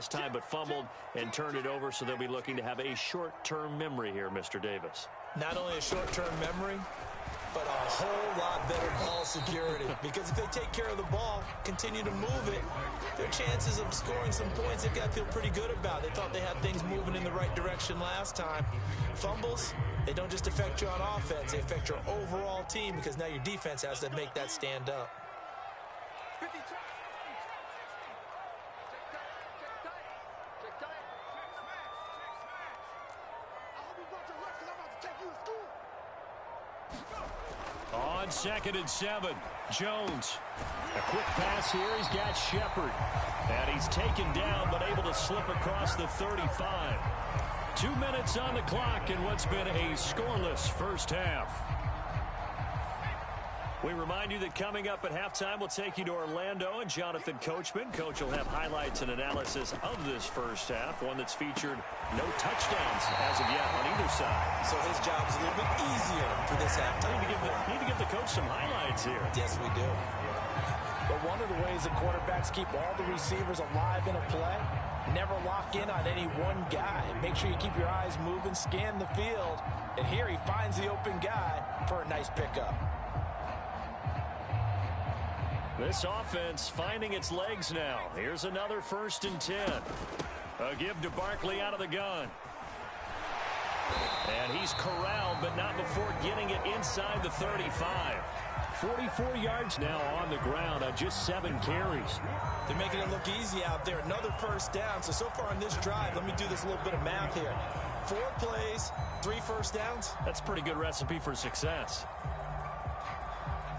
last time, but fumbled and turned it over, so they'll be looking to have a short-term memory here, Mr. Davis. Not only a short-term memory, but a whole lot better ball security. Because if they take care of the ball, continue to move it, their chances of scoring some points, they've got to feel pretty good about. They thought they had things moving in the right direction last time. Fumbles, they don't just affect you on offense, they affect your overall team, because now your defense has to make that stand up. On 2nd and 7, Jones. A quick pass here. He's got Shepard. And he's taken down, but able to slip across the 35. 2 minutes on the clock in what's been a scoreless first half. We remind you that coming up at halftime, we'll take you to Orlando and Jonathan Coachman. Coach will have highlights and analysis of this first half, one that's featured no touchdowns as of yet on either side. So his job's a little bit easier for this halftime. Need to give the coach some highlights here. Yes, we do. But one of the ways that quarterbacks keep all the receivers alive in a play, never lock in on any one guy. Make sure you keep your eyes moving, scan the field. And here he finds the open guy for a nice pickup. This offense finding its legs now. Here's another 1st and 10. A give to Barkley out of the gun. And he's corralled, but not before getting it inside the 35. 44 yards now on the ground on just 7 carries. They're making it look easy out there. Another 1st down. So far on this drive, let me do this little bit of math here. 4 plays, 3 first downs. That's a pretty good recipe for success.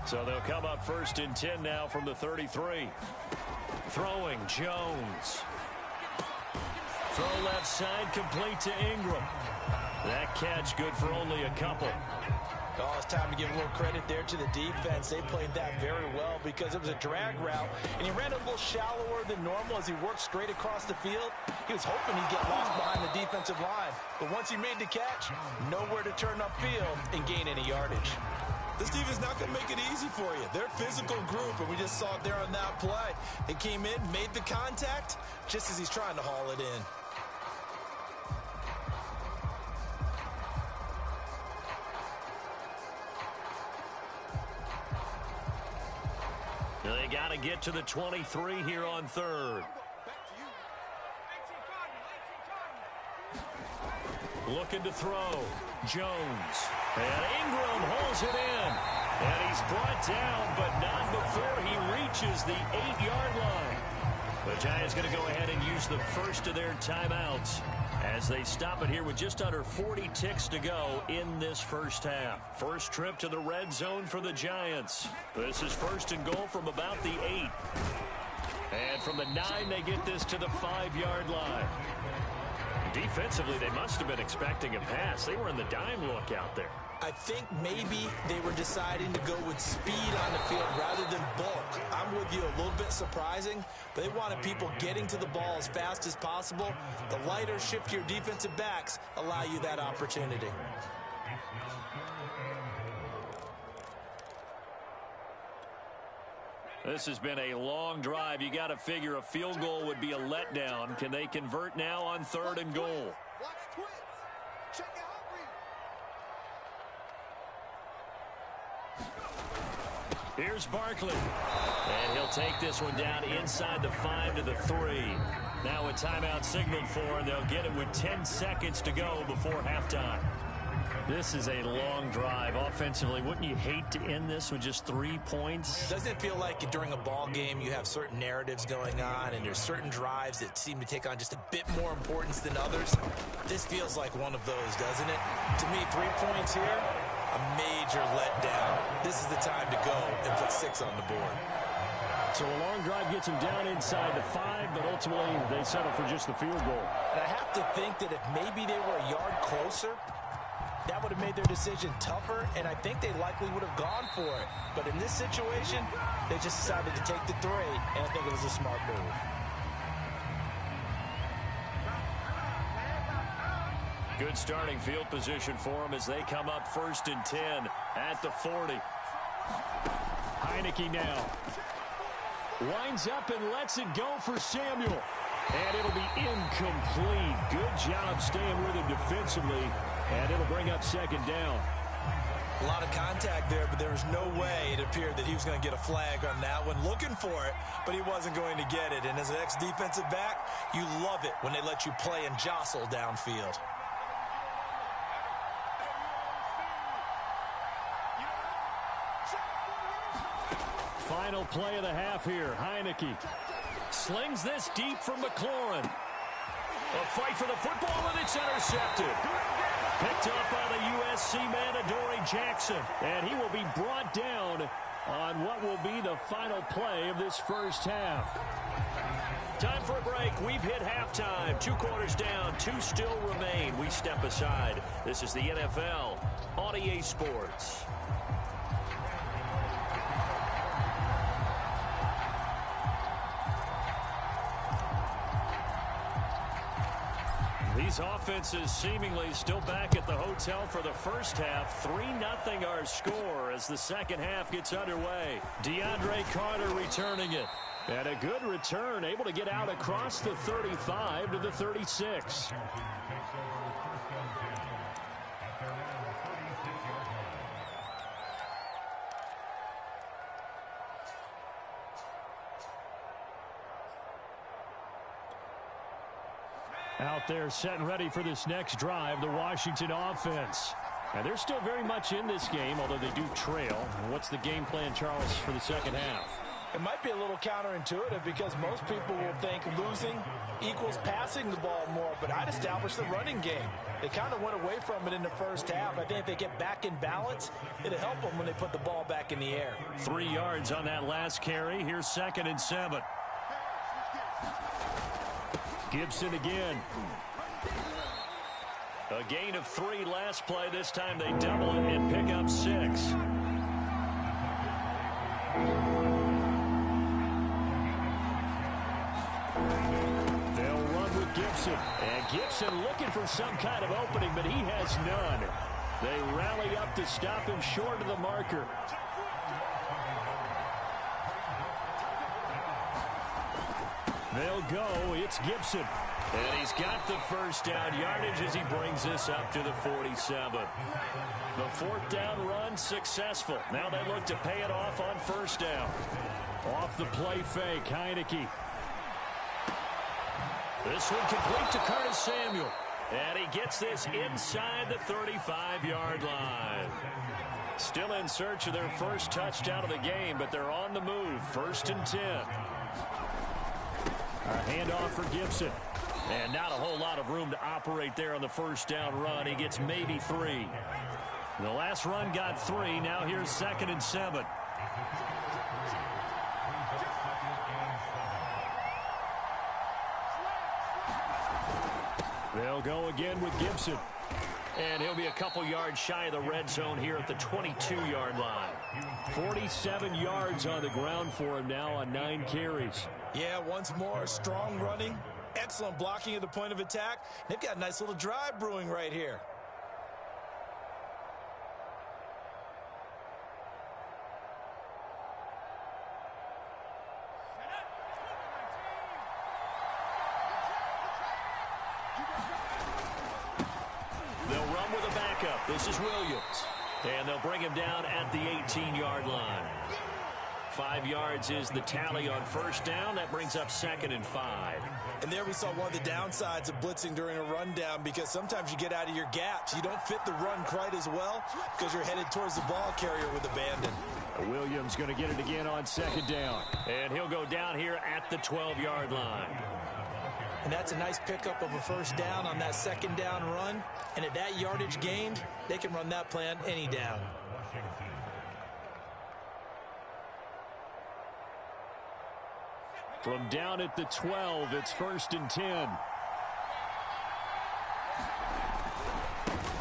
So they'll come up 1st and 10 now from the 33. Throwing, Jones. Throw left side, complete to Ingram. That catch good for only a couple. Oh, it's time to give a little credit there to the defense. They played that very well because it was a drag route, and he ran a little shallower than normal as he worked straight across the field. He was hoping he'd get lost behind the defensive line, but once he made the catch, nowhere to turn upfield and gain any yardage. This defense is not going to make it easy for you. They're a physical group, and we just saw it there on that play. They came in, made the contact, just as he's trying to haul it in. They got to get to the 23 here on 3rd. Looking to throw. Jones. And Ingram holds it in. And he's brought down, but not before he reaches the 8-yard line. The Giants going to go ahead and use the first of their timeouts as they stop it here with just under 40 ticks to go in this first half. First trip to the red zone for the Giants. This is 1st and goal from about the 8. And from the 9, they get this to the 5-yard line. Defensively, they must have been expecting a pass. They were in the dime look out there. I think maybe they were deciding to go with speed on the field rather than bulk. I'm with you, a little bit surprising. They wanted people getting to the ball as fast as possible. The lighter, shiftier defensive backs allow you that opportunity. This has been a long drive. You got to figure a field goal would be a letdown. Can they convert now on 3rd and goal? Here's Barkley. And he'll take this one down inside the 5 to the 3. Now a timeout signaled for, and they'll get it with 10 seconds to go before halftime. This is a long drive. Offensively, wouldn't you hate to end this with just 3 points? Doesn't it feel like during a ball game you have certain narratives going on and there's certain drives that seem to take on just a bit more importance than others? This feels like one of those, doesn't it? To me, 3 points here, a major letdown. This is the time to go and put 6 on the board. So a long drive gets them down inside the 5, but ultimately they settle for just the field goal. And I have to think that if maybe they were a yard closer, that would have made their decision tougher, and I think they likely would have gone for it. But in this situation, they just decided to take the 3, and I think it was a smart move. Good starting field position for them as they come up 1st and 10 at the 40. Heineke now. Winds up and lets it go for Samuel. And it'll be incomplete. Good job staying with him defensively. And it'll bring up second down. A lot of contact there, but there was no way it appeared that he was going to get a flag on that one. Looking for it, but he wasn't going to get it. And as an ex-defensive back, you love it when they let you play and jostle downfield. Final play of the half here. Heineke slings this deep from McLaurin. A fight for the football, and it's intercepted. Picked up by the USC man, Adoree Jackson. And he will be brought down on what will be the final play of this first half. Time for a break. We've hit halftime. 2 quarters down. 2 still remain. We step aside. This is the NFL on EA Sports. These offenses seemingly still back at the hotel for the first half. 3-0 our score as the second half gets underway. DeAndre Carter returning it. And a good return, able to get out across the 35 to the 36. Out there setting ready for this next drive, the Washington offense. And they're still very much in this game, although they do trail. What's the game plan, Charles, for the second half? It might be a little counterintuitive because most people will think losing equals passing the ball more, but I'd establish the running game. They kind of went away from it in the first half. I think if they get back in balance, it'll help them when they put the ball back in the air. 3 yards on that last carry. Here's 2nd and 7. Gibson again. A gain of 3 last play. This time they double it and pick up 6. They'll run with Gibson. And Gibson looking for some kind of opening, but he has none. They rally up to stop him short of the marker. They'll go. It's Gibson. And he's got the first down yardage as he brings this up to the 47. The 4th down run successful. Now they look to pay it off on 1st down. Off the play fake, Heineke. This one complete to Curtis Samuel. And he gets this inside the 35-yard line. Still in search of their first touchdown of the game, but they're on the move. 1st and 10. A handoff for Gibson. And not a whole lot of room to operate there on the 1st down run. He gets maybe 3. The last run got 3. Now here's 2nd and 7. They'll go again with Gibson. And he'll be a couple yards shy of the red zone here at the 22-yard line. 47 yards on the ground for him now on 9 carries. Yeah, once more, strong running, excellent blocking at the point of attack. They've got a nice little drive brewing right here. They'll run with a backup. This is Williams. And they'll bring him down at the 18-yard line. 5 yards is the tally on 1st down. That brings up 2nd and 5. And there we saw one of the downsides of blitzing during a rundown, because sometimes you get out of your gaps. You don't fit the run quite as well because you're headed towards the ball carrier with abandon. Williams going to get it again on 2nd down. And he'll go down here at the 12-yard line. And that's a nice pickup of a 1st down on that 2nd down run. And at that yardage gained, they can run that plan any down. From down at the 12, it's 1st and 10.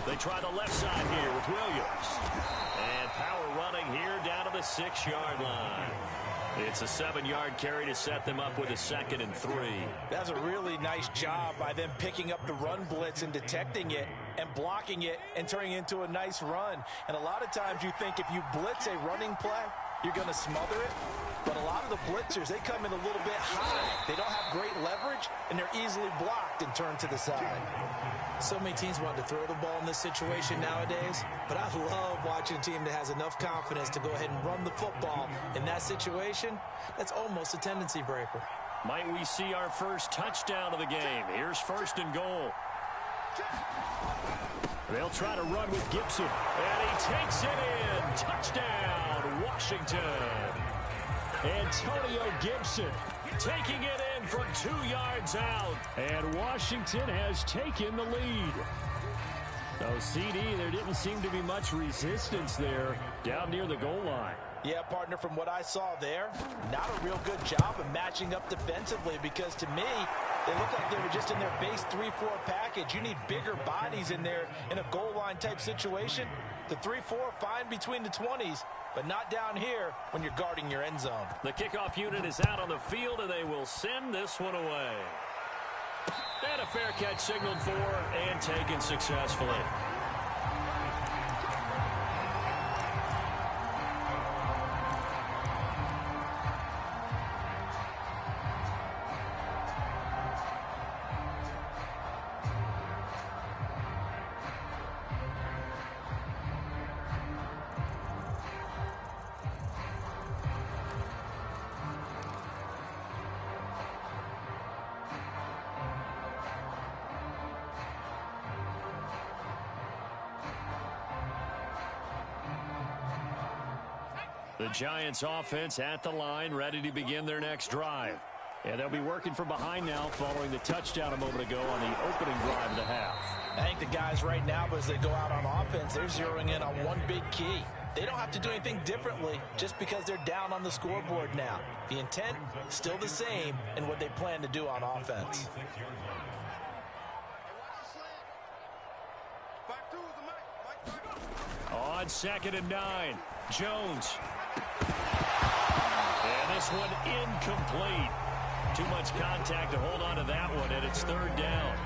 They try the left side here with Williams. And power running here down to the 6-yard line. It's a 7-yard carry to set them up with a 2nd and 3. That's a really nice job by them picking up the run blitz and detecting it and blocking it and turning it into a nice run. And a lot of times you think if you blitz a running play, you're going to smother it. But a lot of the blitzers, they come in a little bit high. They don't have great leverage, and they're easily blocked and turned to the side. So many teams want to throw the ball in this situation nowadays, but I love watching a team that has enough confidence to go ahead and run the football. In that situation, that's almost a tendency breaker. Might we see our first touchdown of the game? Here's first and goal. They'll try to run with Gibson, and he takes it in. Touchdown, Washington. Antonio Gibson taking it in from 2 yards out. And Washington has taken the lead. So, CD, there didn't seem to be much resistance there down near the goal line. Yeah, partner, from what I saw there, not a real good job of matching up defensively because to me, they look like they were just in their base 3-4 package. You need bigger bodies in there in a goal line type situation. The 3-4 fine between the 20s, but not down here when you're guarding your end zone. The kickoff unit is out on the field, and they will send this one away. And a fair catch signaled for and taken successfully. The Giants offense at the line, ready to begin their next drive. And they'll be working from behind now following the touchdown a moment ago on the opening drive of the half. I think the guys right now, as they go out on offense, they're zeroing in on one big key. They don't have to do anything differently just because they're down on the scoreboard now. The intent still the same in what they plan to do on offense. On 2nd and 9, Jones. And this one incomplete. Too much contact to hold on to that one, and it's 3rd down.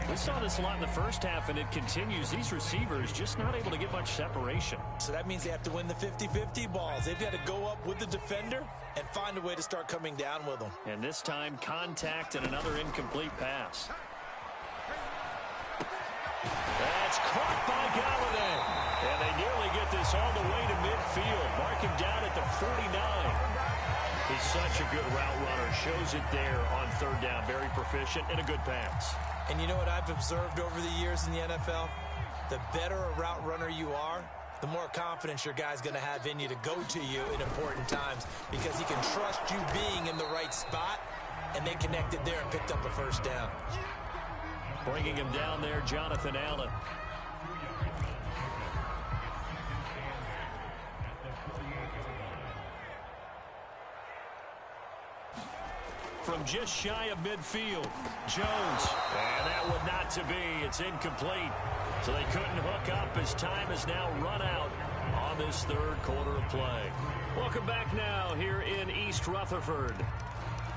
We saw this a lot in the first half, and it continues. These receivers just not able to get much separation. So that means they have to win the 50-50 balls. They've got to go up with the defender and find a way to start coming down with them. And this time, contact and another incomplete pass. That's caught by Galladay. And they nearly get this all the way to midfield. Mark him down at the 49. He's such a good route runner. Shows it there on 3rd down. Very proficient and a good pass. And you know what I've observed over the years in the NFL? The better a route runner you are, the more confidence your guy's going to have in you to go to you in important times because he can trust you being in the right spot, and they connected there and picked up a 1st down. Bringing him down there, Jonathan Allen. From just shy of midfield, Jones. And that would not to be. It's incomplete. So they couldn't hook up as time has now run out on this 3rd quarter of play. Welcome back now here in East Rutherford.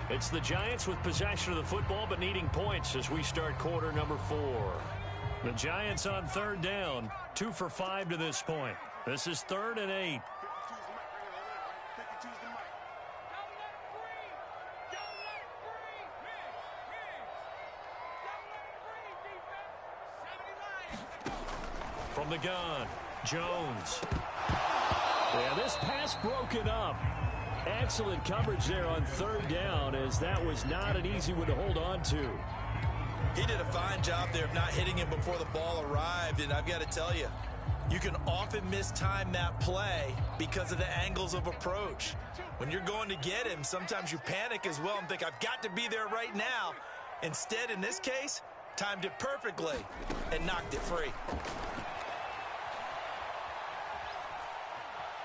It's the Giants with possession of the football but needing points as we start quarter number 4. The Giants on 3rd down, 2 for 5 to this point. This is 3rd and 8. From the gun, Jones. Yeah, this pass broken up. Excellent coverage there on 3rd down as that was not an easy one to hold on to. He did a fine job there of not hitting him before the ball arrived, and I've got to tell you, you can often mistime that play because of the angles of approach. When you're going to get him, sometimes you panic as well and think, I've got to be there right now. Instead, in this case, timed it perfectly and knocked it free.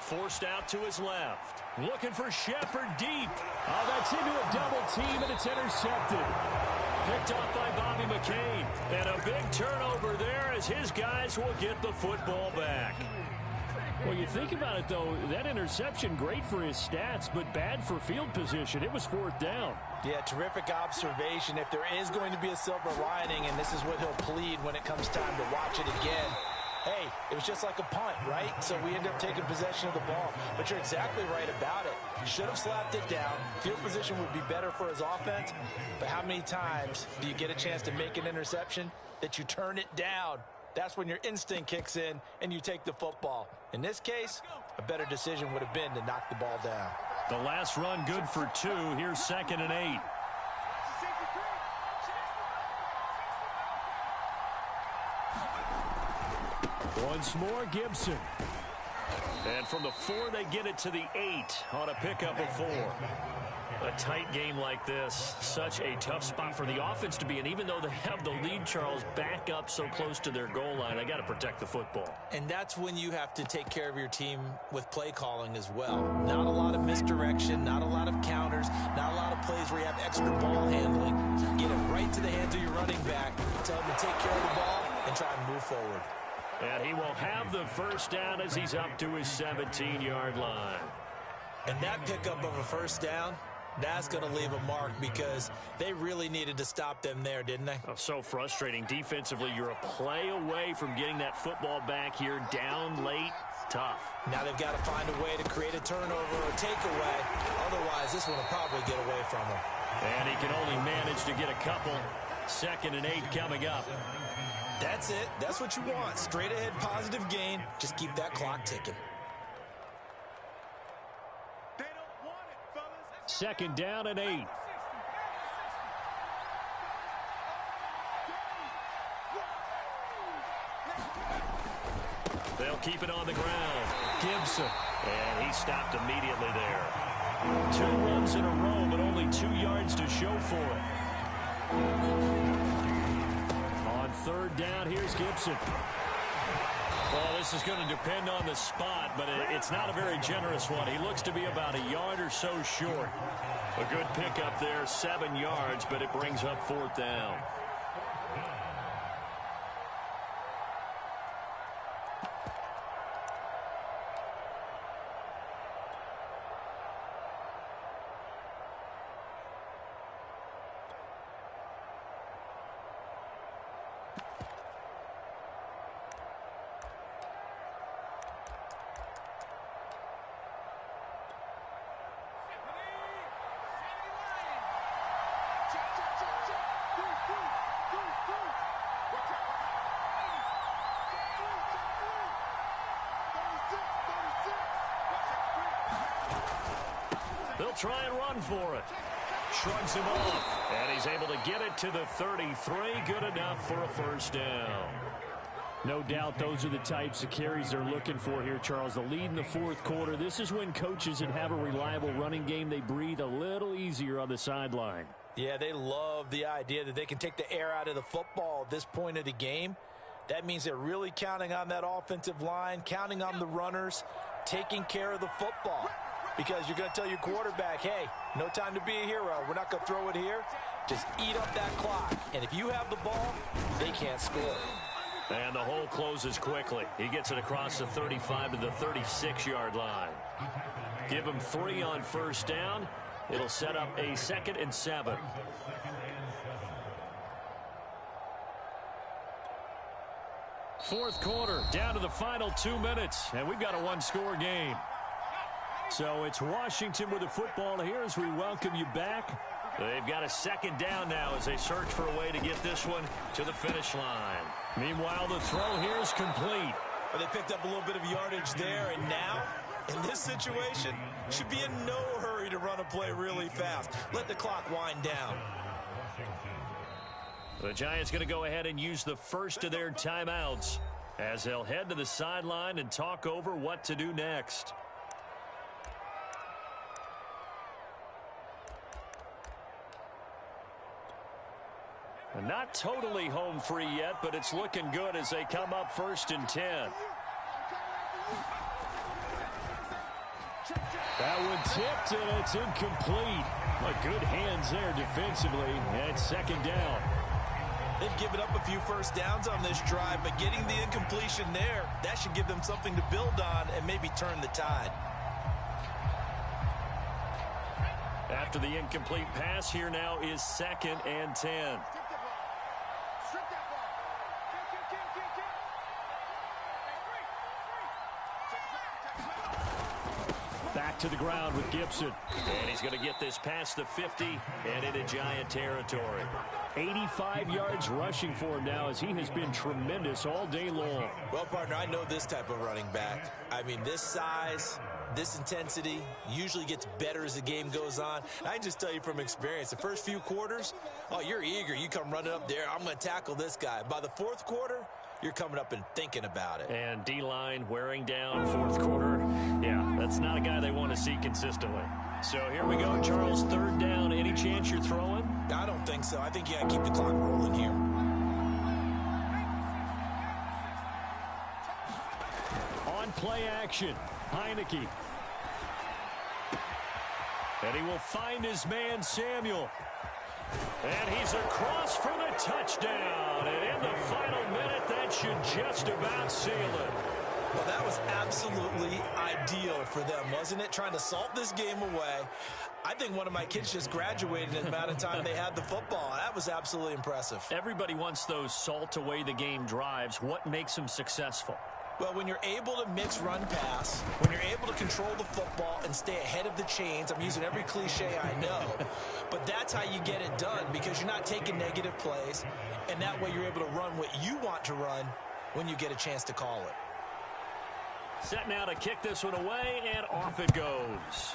Forced out to his left. Looking for Shepard deep. Oh, that's into a double team, and it's intercepted. Picked off by Bobby McCain. And a big turnover there as his guys will get the football back. Well, you think about it, though, that interception, great for his stats, but bad for field position. It was 4th down. Yeah, terrific observation. If there is going to be a silver lining, and this is what he'll plead when it comes time to watch it again, hey, it was just like a punt, right? So we ended up taking possession of the ball. But you're exactly right about it. Should have slapped it down. Field position would be better for his offense. But how many times do you get a chance to make an interception that you turn it down? That's when your instinct kicks in and you take the football. In this case, a better decision would have been to knock the ball down. The last run good for 2. Here's 2nd and 8. Once more, Gibson. And from the 4, they get it to the 8 on a pickup of 4. A tight game like this, such a tough spot for the offense to be in. Even though they have the lead, Charles, back up so close to their goal line, they got to protect the football. And that's when you have to take care of your team with play calling as well. Not a lot of misdirection, not a lot of counters, not a lot of plays where you have extra ball handling. Get it right to the hands of your running back, tell him to take care of the ball, and try and move forward. And he will have the first down as he's up to his 17-yard line. And that pickup of a first down, that's going to leave a mark because they really needed to stop them there, didn't they? Oh, so frustrating. Defensively, you're a play away from getting that football back here down late. Tough. Now they've got to find a way to create a turnover or takeaway. Otherwise, this one will probably get away from them. And he can only manage to get a couple. 2nd and 8 coming up. That's it. That's what you want. Straight ahead positive gain. Just keep that clock ticking. 2nd down and 8. They'll keep it on the ground. Gibson. And he stopped immediately there. 2 runs in a row, but only 2 yards to show for it. On 3rd down, here's Gibson. Well, this is going to depend on the spot, but it's not a very generous one. He looks to be about a yard or so short. A good pickup there, 7 yards, but it brings up 4th down. They'll try and run for it. Shrugs him off. And he's able to get it to the 33. Good enough for a first down. No doubt those are the types of carries they're looking for here, Charles. The lead in the 4th quarter. This is when coaches that have a reliable running game, they breathe a little easier on the sideline. Yeah, they love the idea that they can take the air out of the football at this point of the game. That means they're really counting on that offensive line, counting on the runners, taking care of the football. Because you're going to tell your quarterback, hey, no time to be a hero. We're not going to throw it here. Just eat up that clock. And if you have the ball, they can't score. And the hole closes quickly. He gets it across the 35 to the 36-yard line. Give him 3 on first down. It'll set up a 2nd and 7. Fourth quarter, down to the final 2 minutes, and we've got a 1-score game. So it's Washington with the football here as we welcome you back. They've got a 2nd down now as they search for a way to get this one to the finish line. Meanwhile, the throw here is complete. Well, they picked up a little bit of yardage there, and now, in this situation, should be in no hurry to run a play really fast. Let the clock wind down. The Giants going to go ahead and use the first of their timeouts as they'll head to the sideline and talk over what to do next. Not totally home free yet, but it's looking good as they come up 1st and 10. That one tipped, and it's incomplete. But good hands there defensively, and it's 2nd down. They've given up a few first downs on this drive, but getting the incompletion there, that should give them something to build on and maybe turn the tide. After the incomplete pass, here now is 2nd and 10. to the ground with Gibson. And he's going to get this past the 50 and into Giant territory. 85 yards rushing for him now as he has been tremendous all day long. Well, partner, I know this type of running back. I mean, this size, this intensity usually gets better as the game goes on. I can just tell you from experience, the first few quarters, oh, you're eager. You come running up there, I'm going to tackle this guy. By the fourth quarter, you're coming up and thinking about it. And D-line wearing down fourth quarter. Yeah, that's not a guy they want to see consistently. So here we go, Charles, third down. Any chance you're throwing? I don't think so. I think you got to keep the clock rolling here. On play action, Heineke. And he will find his man, Samuel. And he's across for the touchdown. And in the final minute, that should just about seal it. Well, that was absolutely ideal for them, wasn't it? Trying to salt this game away. I think one of my kids just graduated in the amount of time they had the football. That was absolutely impressive. Everybody wants those salt away the game drives. What makes them successful? Well, when you're able to mix run-pass, when you're able to control the football and stay ahead of the chains, I'm using every cliche I know, but that's how you get it done because you're not taking negative plays, and that way you're able to run what you want to run when you get a chance to call it. Set now to kick this one away, and off it goes.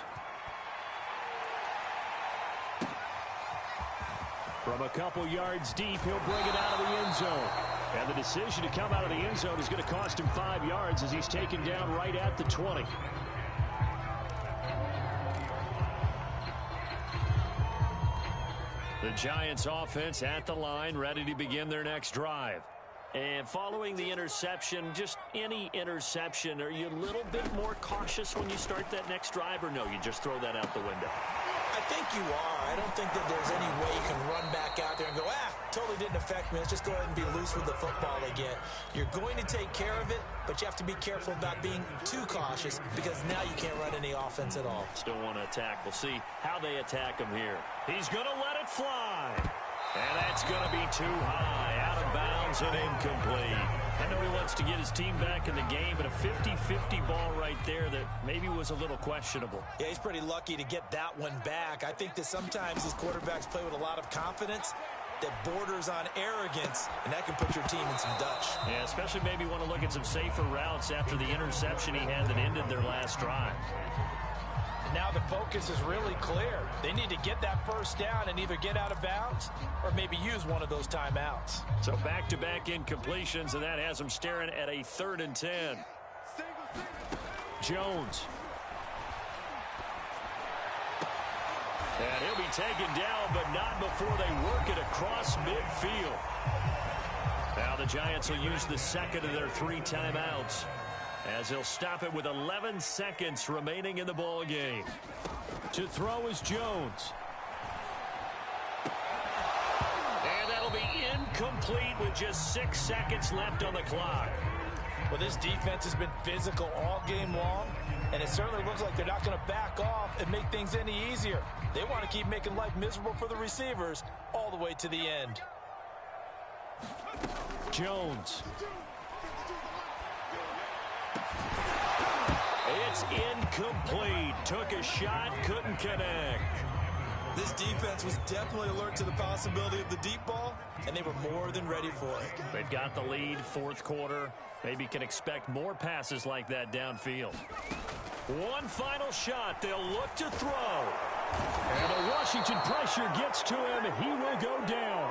From a couple yards deep, he'll bring it out of the end zone. And the decision to come out of the end zone is going to cost him 5 yards as he's taken down right at the 20. The Giants offense at the line, ready to begin their next drive. And following the interception, just any interception, are you a little bit more cautious when you start that next drive, or no, you just throw that out the window? I think you are. I don't think that there's any way you can run back out there and go, totally didn't affect me. Let's just go ahead and be loose with the football again. You're going to take care of it, but you have to be careful about being too cautious because now you can't run any offense at all. Still want to attack. We'll see how they attack him here. He's going to let it fly. And that's going to be too high, out of bounds and incomplete. I know he wants to get his team back in the game, but a 50-50 ball right there that maybe was a little questionable. Yeah, he's pretty lucky to get that one back. I think that sometimes these quarterbacks play with a lot of confidence that borders on arrogance, and that can put your team in some Dutch. Yeah, especially maybe want to look at some safer routes after the interception he had that ended their last drive. Now the focus is really clear. They need to get that first down and either get out of bounds or maybe use one of those timeouts. So back-to-back incompletions, and that has them staring at a 3rd and 10. Jones. And he'll be taken down, but not before they work it across midfield. Now the Giants will use the second of their 3 timeouts, as he'll stop it with 11 seconds remaining in the ball game. To throw is Jones. And that'll be incomplete with just 6 seconds left on the clock. Well, this defense has been physical all game long, and it certainly looks like they're not going to back off and make things any easier. They want to keep making life miserable for the receivers all the way to the end. Jones. It's incomplete. Took a shot, couldn't connect. This defense was definitely alert to the possibility of the deep ball, and they were more than ready for it. They've got the lead, 4th quarter. Maybe can expect more passes like that downfield. One final shot. They'll look to throw. And the Washington pressure gets to him. He will go down.